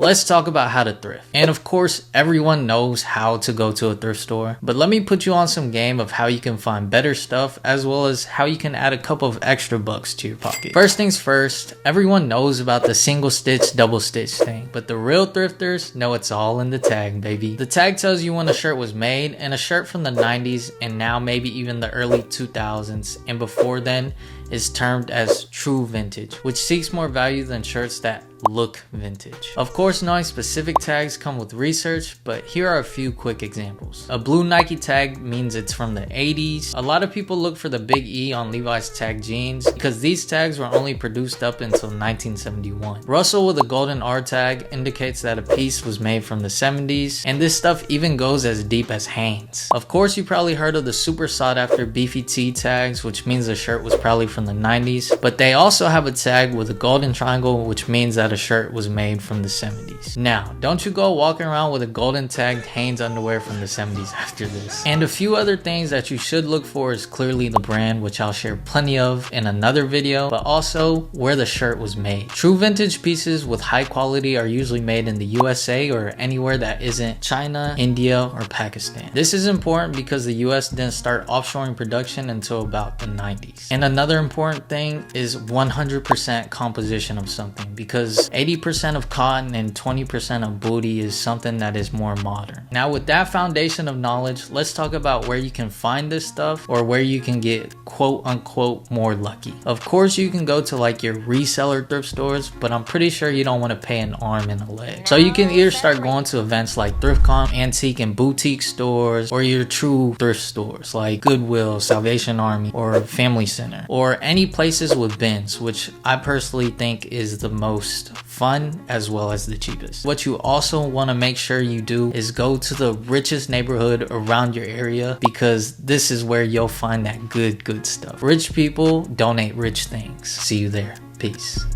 Let's talk about how to thrift. And of course, everyone knows how to go to a thrift store, but let me put you on some game of how you can find better stuff as well as how you can add a couple of extra bucks to your pocket. First things first, everyone knows about the single stitch, double stitch thing, but the real thrifters know it's all in the tag, baby. The tag tells you when a shirt was made, and a shirt from the 90s and now maybe even the early 2000s and before then is termed as true vintage, which seeks more value than shirts that look vintage. Of course, knowing specific tags come with research, but here are a few quick examples. A blue Nike tag means it's from the 80s. A lot of people look for the big E on Levi's tag jeans because these tags were only produced up until 1971. Russell with a golden R tag indicates that a piece was made from the 70s, and this stuff even goes as deep as Hanes. Of course, you probably heard of the super sought after beefy T tags, which means the shirt was probably from the 90s, but they also have a tag with a golden triangle, which means that a shirt was made from the 70s. Now, don't you go walking around with a golden tagged Hanes underwear from the 70s after this. And a few other things that you should look for is clearly the brand, which I'll share plenty of in another video, but also where the shirt was made. True vintage pieces with high quality are usually made in the USA or anywhere that isn't China, India, or Pakistan. This is important because the US didn't start offshoring production until about the 90s. And another important thing is 100% composition of something, because 80% of cotton and 20% of booty is something that is more modern. Now, with that foundation of knowledge, let's talk about where you can find this stuff or where you can get quote unquote more lucky. Of course, you can go to like your reseller thrift stores, but I'm pretty sure you don't want to pay an arm and a leg. So you can either start going to events like ThriftCon, antique and boutique stores, or your true thrift stores like Goodwill, Salvation Army, or Family Center, or any places with bins, which I personally think is the most fun as well as the cheapest. What you also want to make sure you do is go to the richest neighborhood around your area, because this is where you'll find that good stuff. Rich people donate rich things. See you there. Peace.